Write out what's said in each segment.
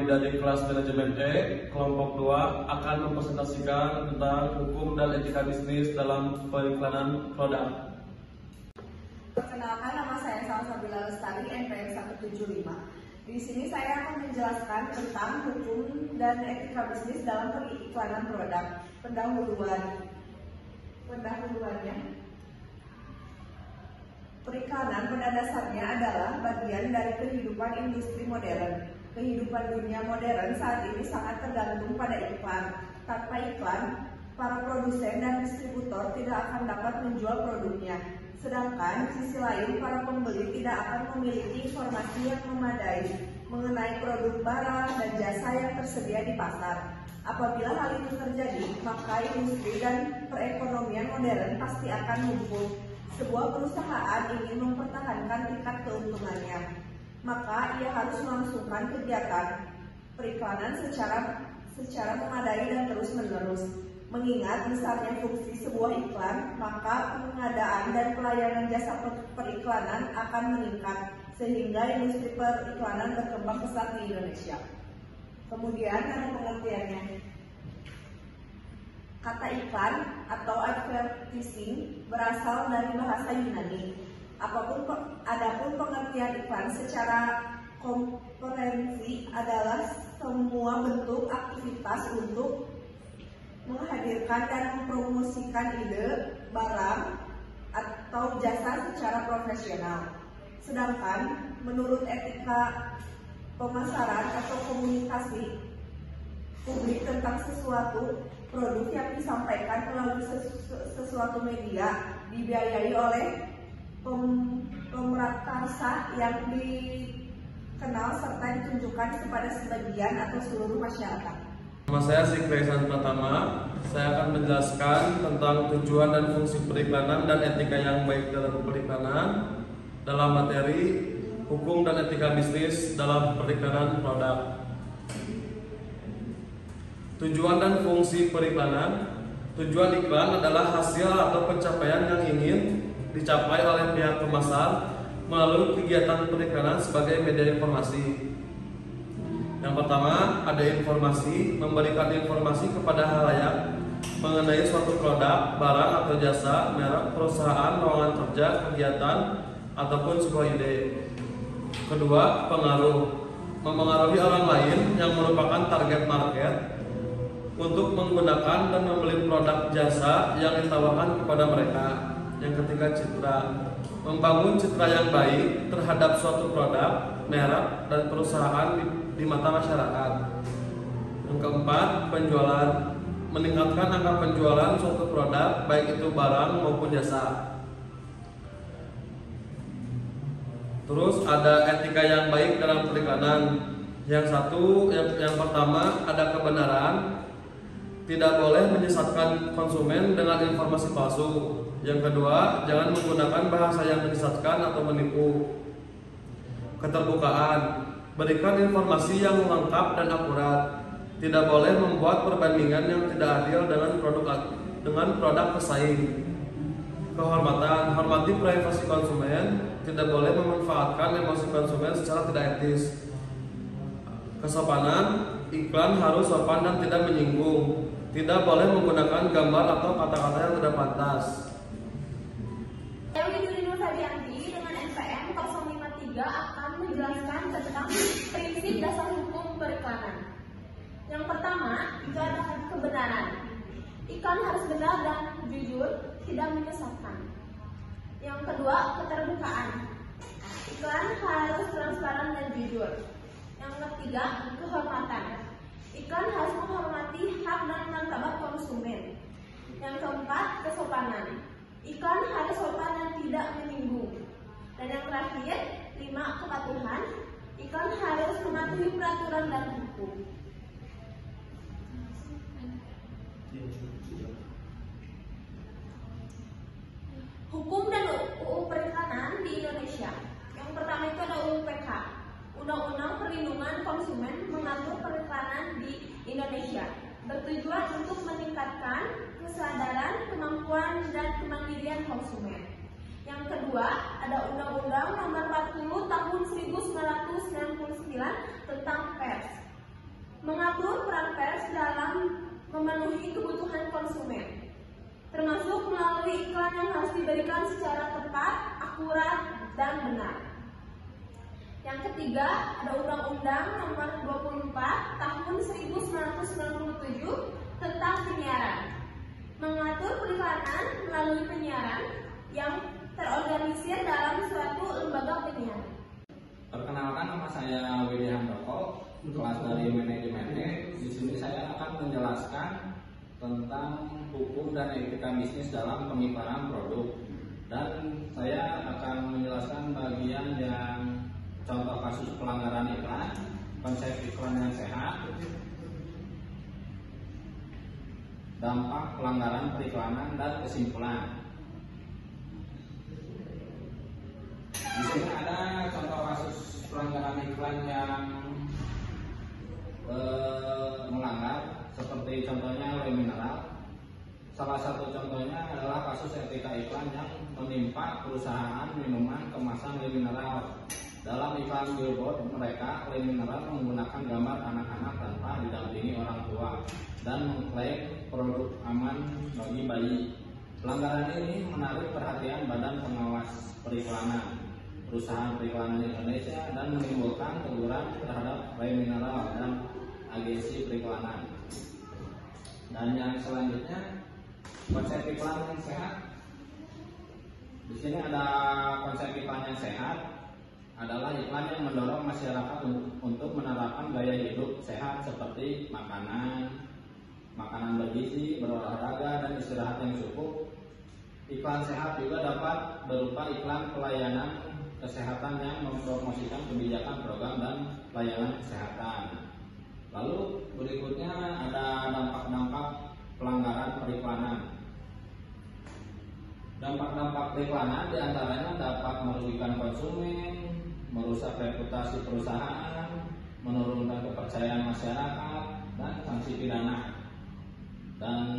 dari kelas manajemen E, kelompok 2 akan mempresentasikan tentang hukum dan etika bisnis dalam periklanan produk. Perkenalkan, nama saya Salsabila Lestari, NPM 175. Di sini saya akan menjelaskan tentang hukum dan etika bisnis dalam periklanan produk. Pendahuluannya. Periklanan pada dasarnya adalah bagian dari kehidupan industri modern. Kehidupan dunia modern saat ini sangat tergantung pada iklan. Tanpa iklan, para produsen dan distributor tidak akan dapat menjual produknya. Sedangkan sisi lain, para pembeli tidak akan memiliki informasi yang memadai mengenai produk barang dan jasa yang tersedia di pasar. Apabila hal itu terjadi, maka industri dan perekonomian modern pasti akan lumpuh. Sebuah perusahaan ingin mempertahankan tingkat keuntungannya, maka ia harus melangsungkan kegiatan periklanan secara memadai dan terus-menerus. Mengingat besarnya fungsi sebuah iklan, maka pengadaan dan pelayanan jasa periklanan akan meningkat, sehingga industri periklanan berkembang pesat di Indonesia. Kemudian ada pengertiannya. Kata iklan atau advertising berasal dari bahasa Yunani. Adapun pengertian iklan secara komprehensi adalah semua bentuk aktivitas untuk menghadirkan dan mempromosikan ide, barang, atau jasa secara profesional. Sedangkan menurut etika pemasaran atau komunikasi publik tentang sesuatu produk yang disampaikan melalui sesuatu media dibiayai oleh pemrakarsa yang dikenal serta ditunjukkan kepada sebagian atau seluruh masyarakat. Nama saya Sikri Ihsan Pratama. Saya akan menjelaskan tentang tujuan dan fungsi periklanan dan etika yang baik dalam periklanan dalam materi hukum dan etika bisnis dalam periklanan produk. Tujuan dan fungsi periklanan. Tujuan iklan adalah hasil atau pencapaian yang ingin dicapai oleh pihak pemasar melalui kegiatan periklanan sebagai media informasi. Yang pertama, ada informasi, memberikan informasi kepada halayak mengenai suatu produk, barang atau jasa, merek, perusahaan, lowongan kerja, kegiatan, ataupun sebuah ide. Kedua, pengaruh, memengaruhi orang lain yang merupakan target market untuk menggunakan dan membeli produk jasa yang ditawarkan kepada mereka. Yang ketiga, citra, membangun citra yang baik terhadap suatu produk, merek, dan perusahaan di mata masyarakat. Yang keempat, penjualan, meningkatkan angka penjualan suatu produk, baik itu barang maupun jasa. Terus ada etika yang baik dalam periklanan. Yang pertama ada kebenaran. Tidak boleh menyesatkan konsumen dengan informasi palsu. Yang kedua, jangan menggunakan bahasa yang menyesatkan atau menipu. Keterbukaan, berikan informasi yang lengkap dan akurat. Tidak boleh membuat perbandingan yang tidak adil dengan produk pesaing. Kehormatan, hormati privasi konsumen. Tidak boleh memanfaatkan emosi konsumen secara tidak etis. Kesopanan, iklan harus sopan dan tidak menyinggung. Tidak boleh menggunakan gambar atau kata-kata yang tidak pantas. Saya Widuri Nur Hadianti dengan NPM 053 akan menjelaskan tentang prinsip dasar hukum periklanan. Yang pertama, itu adalah kebenaran. Iklan harus benar dan jujur, tidak menyesatkan. Yang kedua, keterbukaan. Iklan harus transparan dan jujur. Yang ketiga, kehormatan. Iklan harus menghormati hak dan martabat konsumen. Yang keempat, kesopanan. Iklan harus sopan dan tidak menyinggung. Dan yang terakhir, 5, kepatuhan. Iklan harus mematuhi peraturan dan hukum. Hukum dan UU periklanan di Indonesia. Yang pertama itu ada UU PK. Undang-Undang Perlindungan Konsumen mengatur periklanan di Indonesia, bertujuan untuk meningkatkan kesadaran, kemampuan, dan kemandirian konsumen. Yang kedua, ada Undang-Undang Nomor 40 Tahun 1999 tentang pers, mengatur peran pers dalam memenuhi kebutuhan konsumen, termasuk melalui iklan yang harus diberikan secara tepat, akurat, dan benar. Yang ketiga, ada Undang-Undang Nomor 24 Tahun 1997 tentang penyiaran, mengatur periklanan melalui penyiaran yang terorganisir dalam suatu lembaga penyiaran. Perkenalkan, nama saya Widya Handoko, kelas dari manajemen. Di sini saya akan menjelaskan tentang hukum dan etika bisnis dalam pengiklanan produk, dan saya akan menjelaskan bagian yang contoh kasus pelanggaran iklan, konsep iklan yang sehat, dampak pelanggaran periklanan, dan kesimpulan. Di sini ada contoh kasus pelanggaran iklan yang melanggar, seperti contohnya Le Mineral. Salah satu contohnya adalah kasus etika iklan yang menimpa perusahaan minuman kemasan Le Mineral. Dalam iklan billboard mereka, Le Mineral menggunakan gambar anak-anak tanpa didampingi orang tua dan mengklaim produk aman bagi bayi. Pelanggaran ini menarik perhatian Badan Pengawas Periklanan, Perusahaan Periklanan Indonesia, dan menimbulkan teguran terhadap Le Mineral dan agensi periklanan. Dan yang selanjutnya, konsep iklan yang sehat. Di sini ada konsep iklan yang sehat adalah iklan yang mendorong masyarakat untuk menerapkan gaya hidup sehat seperti makanan bergizi, berolahraga, dan istirahat yang cukup. Iklan sehat juga dapat berupa iklan pelayanan kesehatan yang mempromosikan kebijakan, program, dan pelayanan kesehatan. Lalu berikutnya ada dampak-dampak pelanggaran periklanan. Dampak-dampak periklanan diantaranya dapat merugikan konsumen, merusak reputasi perusahaan, menurunkan kepercayaan masyarakat, dan sanksi pidana. Dan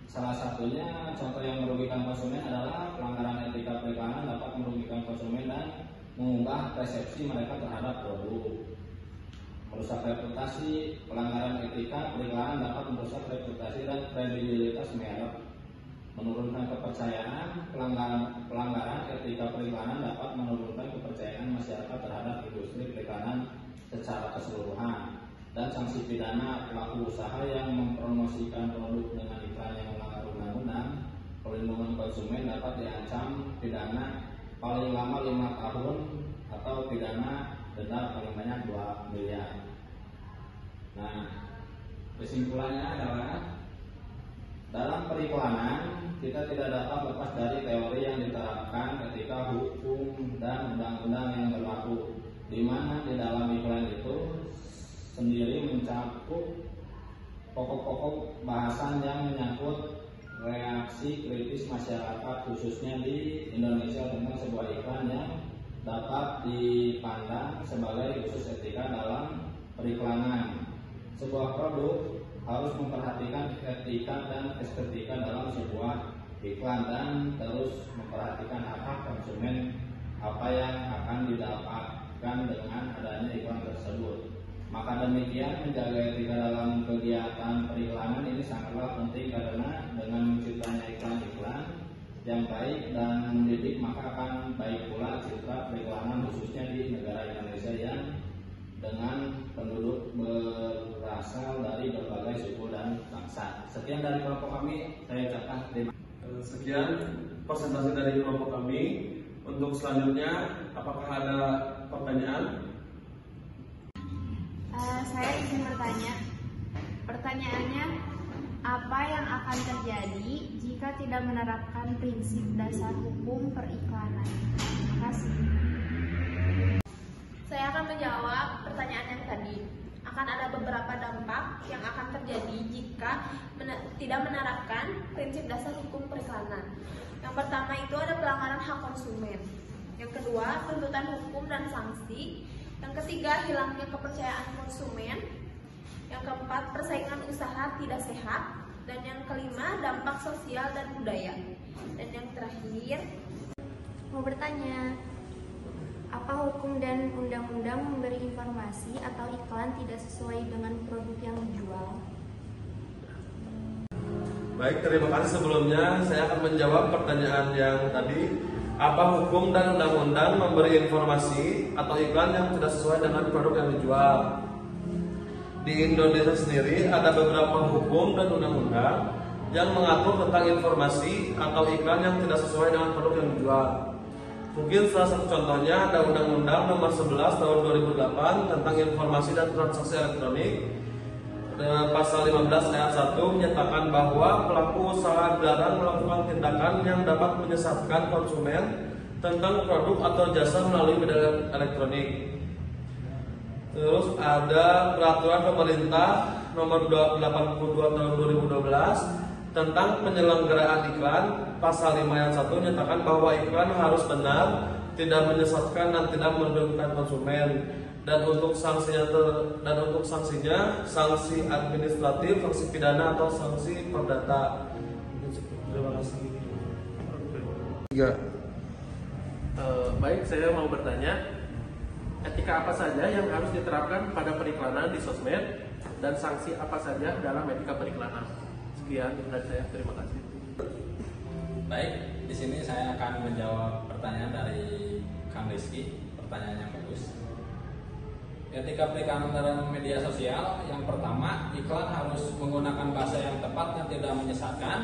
salah satunya contoh yang merugikan konsumen adalah pelanggaran etika periklanan dapat merugikan konsumen dan mengubah persepsi mereka terhadap produk. Merusak reputasi, pelanggaran etika periklanan dapat merusak reputasi dan kredibilitas merek. Menurunkan kepercayaan, pelanggaran etika periklanan dapat menurunkan kepercayaan masyarakat terhadap industri periklanan secara keseluruhan. Dan sanksi pidana, pelaku usaha yang mempromosikan produk dengan iklan yang melanggar undang-undang perlindungan konsumen dapat diancam pidana paling lama 5 tahun atau pidana denda paling banyak 2 miliar. Nah, kesimpulannya adalah dalam periklanan kita tidak dapat lepas dari teori yang diterapkan ketika hukum dan undang-undang yang berlaku, di mana di dalam iklan itu sendiri mencakup pokok-pokok bahasan yang menyangkut reaksi kritis masyarakat, khususnya di Indonesia, tentang sebuah iklan yang dapat dipandang sebagai khusus etika dalam periklanan. Sebuah produk harus memperhatikan etika dan estetika dalam sebuah iklan dan terus memperhatikan hak konsumen, apa yang akan didapatkan dengan adanya iklan tersebut. Maka demikian, menjaga etika dalam kegiatan periklanan ini sangatlah penting, karena dengan menciptanya iklan-iklan yang baik dan mendidik, maka akan baik pula citra periklanan khususnya di negara Indonesia yang dengan penduduk berasal dari berbagai suku dan bangsa. Sekian dari kelompok kami, saya ucapkan terima kasih. Sekian presentasi dari kelompok kami. Untuk selanjutnya, apakah ada pertanyaan? Saya izin bertanya. Pertanyaannya, apa yang akan terjadi jika tidak menerapkan prinsip dasar hukum periklanan? Terima kasih. Saya akan menjawab pertanyaan yang tadi. Akan ada beberapa dampak yang akan terjadi jika tidak menerapkan prinsip dasar hukum periklanan. Yang pertama itu ada pelanggaran hak konsumen. Yang kedua, tuntutan hukum dan sanksi. Yang ketiga, hilangnya kepercayaan konsumen. Yang keempat, persaingan usaha tidak sehat. Dan yang kelima, dampak sosial dan budaya. Dan yang terakhir, Mau bertanya, Apa hukum dan undang-undang memberi informasi atau iklan tidak sesuai dengan produk yang dijual? Baik, terima kasih. Sebelumnya saya akan menjawab pertanyaan yang tadi. Apa hukum dan undang-undang memberi informasi atau iklan yang tidak sesuai dengan produk yang dijual? Di Indonesia sendiri ada beberapa hukum dan undang-undang yang mengatur tentang informasi atau iklan yang tidak sesuai dengan produk yang dijual. Mungkin salah satu contohnya ada Undang-Undang Nomor 11 Tahun 2008 tentang Informasi dan Transaksi Elektronik. Pasal 15 ayat 1 menyatakan bahwa pelaku usaha dilarang melakukan tindakan yang dapat menyesatkan konsumen tentang produk atau jasa melalui media elektronik. Terus ada Peraturan Pemerintah Nomor 82 Tahun 2012 tentang penyelenggaraan iklan. Pasal 5 ayat 1 menyatakan bahwa iklan harus benar, tidak menyesatkan dan tidak merugikan konsumen. Dan untuk sanksinya sanksi administratif, sanksi pidana atau sanksi perdata. Terima kasih. Baik, saya mau bertanya, etika apa saja yang harus diterapkan pada periklanan di sosmed dan sanksi apa saja dalam etika periklanan? Sekian dari saya, terima kasih. Baik, di sini saya akan menjawab pertanyaan dari Kang Rizky. Pertanyaan yang bagus. Etika periklanan dalam media sosial, yang pertama, iklan harus menggunakan bahasa yang tepat dan tidak menyesatkan.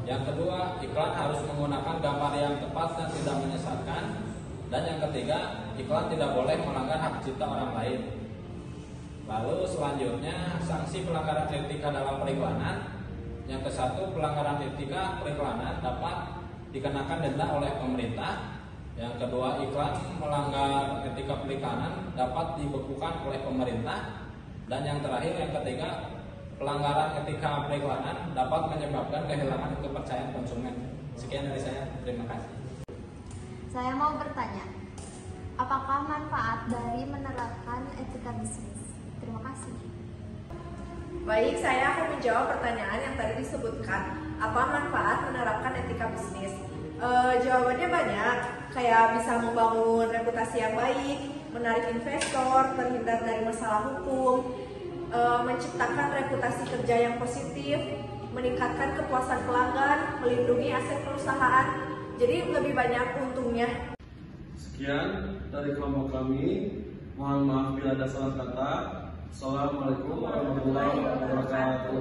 Yang kedua, iklan harus menggunakan gambar yang tepat dan tidak menyesatkan. Dan yang ketiga, iklan tidak boleh melanggar hak cipta orang lain. Lalu selanjutnya, sanksi pelanggaran etika dalam periklanan. Yang ke-1, pelanggaran etika periklanan dapat dikenakan denda oleh pemerintah. Yang kedua, iklan melanggar etika periklanan dapat dibekukan oleh pemerintah. Dan yang terakhir, yang ketiga, pelanggaran etika periklanan dapat menyebabkan kehilangan kepercayaan konsumen. Sekian dari saya, terima kasih. Saya mau bertanya, apakah manfaat dari menerapkan etika bisnis? Terima kasih. Baik, saya akan menjawab pertanyaan yang tadi disebutkan. Apa manfaat menerapkan etika bisnis? Jawabannya banyak, kayak bisa membangun reputasi yang baik, menarik investor, terhindar dari masalah hukum, menciptakan reputasi kerja yang positif, meningkatkan kepuasan pelanggan, melindungi aset perusahaan. Jadi lebih banyak untungnya. Sekian dari kelompok kami. Mohon maaf bila ada salah kata. Assalamualaikum warahmatullahi wabarakatuh.